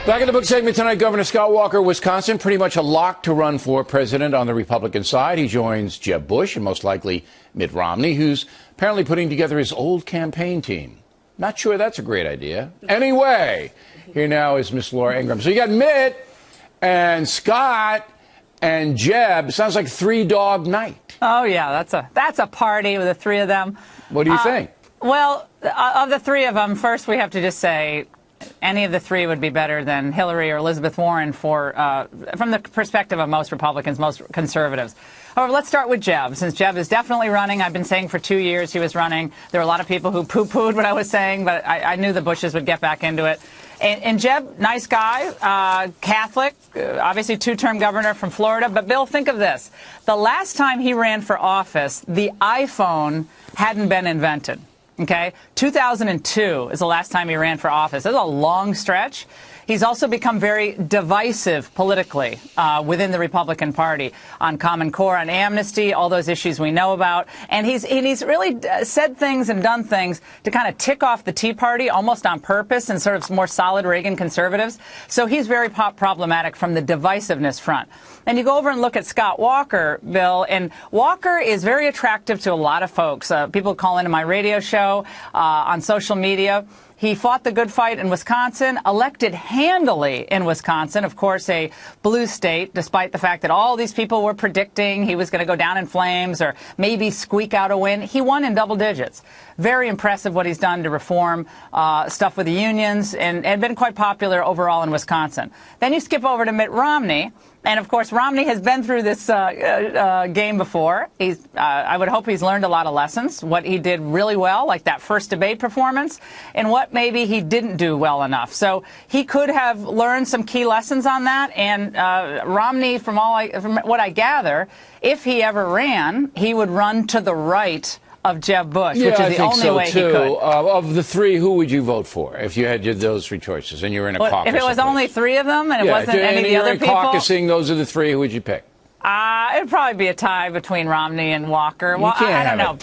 Back in the book segment tonight, Governor Scott Walker, Wisconsin, pretty much a lock to run for president on the Republican side. He joins Jeb Bush and most likely Mitt Romney, who's apparently putting together his old campaign team. Not sure that's a great idea. Anyway, here now is Miss Laura Ingraham. So you got Mitt and Scott and Jeb. Sounds like three-dog night. Oh, yeah, that's a party with the three of them. What do you think? Well, of the three of them, first we have to just say any of the three would be better than Hillary or Elizabeth Warren from the perspective of most Republicans, most conservatives. However, let's start with Jeb. Since Jeb is definitely running, I've been saying for 2 years he was running. There were a lot of people who poo-pooed what I was saying, but I knew the Bushes would get back into it. And Jeb, nice guy, Catholic, obviously two-term governor from Florida. But, Bill, think of this. The last time he ran for office, the iPhone hadn't been invented. Okay, 2002 is the last time he ran for office. That's a long stretch. He's also become very divisive politically within the Republican Party on Common Core, on amnesty, all those issues we know about. And he's really said things and done things to kind of tick off the Tea Party almost on purpose and sort of more solid Reagan conservatives. So he's very problematic from the divisiveness front. And you go over and look at Scott Walker, Bill, and Walker is very attractive to a lot of folks. People call into my radio show, on social media. He fought the good fight in Wisconsin, elected handily in Wisconsin, of course, a blue state, despite the fact that all these people were predicting he was going to go down in flames or maybe squeak out a win. He won in double digits. Very impressive what he's done to reform stuff with the unions and been quite popular overall in Wisconsin. Then you skip over to Mitt Romney. And, of course, Romney has been through this game before. I would hope he's learned a lot of lessons, what he did really well, like that first debate performance, and what maybe he didn't do well enough. So he could have learned some key lessons on that. And Romney, from what I gather, if he ever ran, he would run to the right of Jeb Bush, which is the only way he could. Of the three, who would you vote for if you had those three choices and you were in a caucus? If it was only three of them and it wasn't any of the other people? Caucusing, those are the three. Who would you pick? It'd probably be a tie between Romney and Walker. Well, I don't know.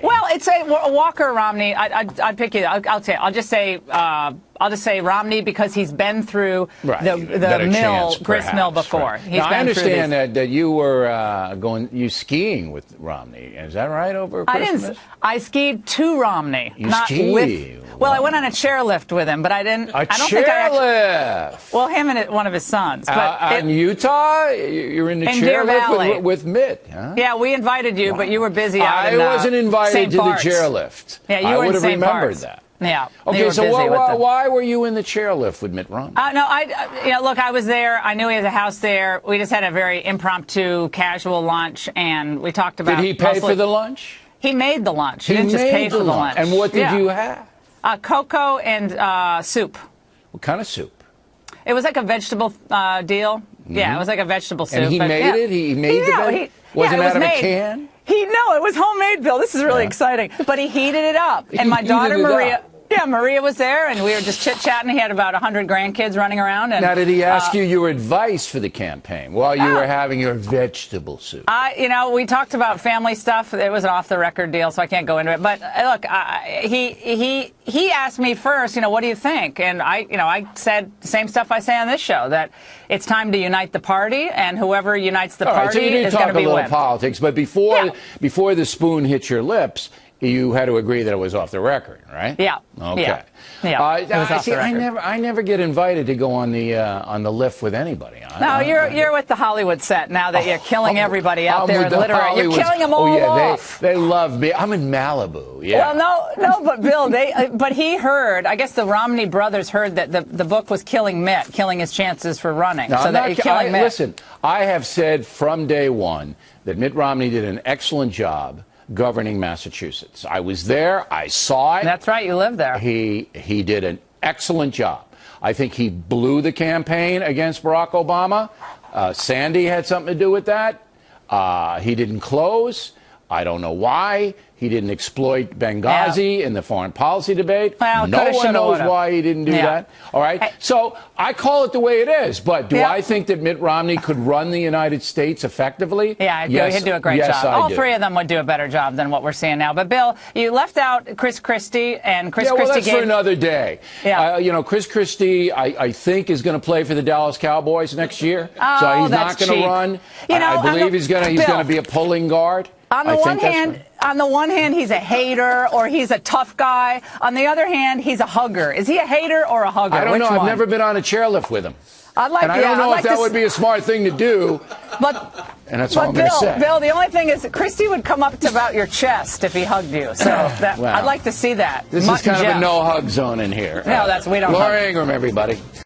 Well, it's a Walker or Romney. I'd pick you. I'll just say Romney because he's been through the grist mill before. Right. Now, I understand that you were you skiing with Romney. Is that right, over Christmas? I skied to Romney. You skied? Well, I went on a chairlift with him, but I didn't. I don't think I chairlift? Well, him and one of his sons. But in Utah? You're in the chairlift with Mitt, huh? Yeah, we invited you, but you were busy out I wasn't invited to the chairlift. Yeah, you were in St. I would have remembered that. Yeah. Okay, so why were you in the chairlift with Mitt Romney? Look, I was there. I knew he has a house there. We just had a very impromptu, casual lunch, and we talked about. Did he pay for the lunch? He made the lunch. He didn't just pay for the lunch. And what did you have? Cocoa and soup. What kind of soup? It was like a vegetable deal. Mm-hmm. Yeah, it was like a vegetable soup. And he made it? He made it? Wasn't it out of a can? No, it was homemade, Bill. This is really exciting. But he heated it up. And my daughter, Maria... Yeah, Maria was there, and we were just chit-chatting. He had about 100 grandkids running around. And, now, did he ask you your advice for the campaign while you were having your vegetable soup? We talked about family stuff. It was an off-the-record deal, so I can't go into it. But, look, he asked me first, what do you think? And I said the same stuff I say on this show, that it's time to unite the party, and whoever unites the party is going to be talk a little politics, but before the spoon hit your lips, you had to agree that it was off the record, right? Yeah. Okay. Yeah. It was off the record. I never get invited to go on the lift with anybody. You're with the Hollywood set now that you're killing everybody out there in literary. You're killing them all off. They love me. I'm in Malibu. Yeah. Well, no, but Bill, but he heard. I guess the Romney brothers heard that the book was killing Mitt, killing his chances for running. Listen, I have said from day one that Mitt Romney did an excellent job governing Massachusetts. I was there. I saw it. That's right. You lived there. He did an excellent job. I think he blew the campaign against Barack Obama. Sandy had something to do with that. He didn't close. I don't know why. He didn't exploit Benghazi in the foreign policy debate. Well, no coulda, one shoulda, knows woulda. why he didn't do that. All right. Hey. So I call it the way it is. But do Yeah. I think that Mitt Romney could run the United States effectively? Yeah, yes, he'd do a great yes, job. I All do. three of them would do a better job than what we're seeing now. But, Bill, you left out Chris Christie, and Chris Yeah, well, Christie that's for another day. Yeah. You know, Chris Christie, I think, is going to play for the Dallas Cowboys next year. Oh, so he's that's not going cheap. to run. You know, I believe he's going Bill, to be a pulling guard. On the one hand, he's a hater or he's a tough guy. On the other hand, he's a hugger. Is he a hater or a hugger? I don't Which know. one? I've never been on a chairlift with him. I don't know if that would be a smart thing to do. And that's all I'm going to say. Bill, the only thing is that Christie would come up to about your chest if he hugged you. So Wow. I'd like to see that. This Mutt is kind and of Jeff. a no-hug zone in here. No, we don't Laura hug. Ingraham, everybody.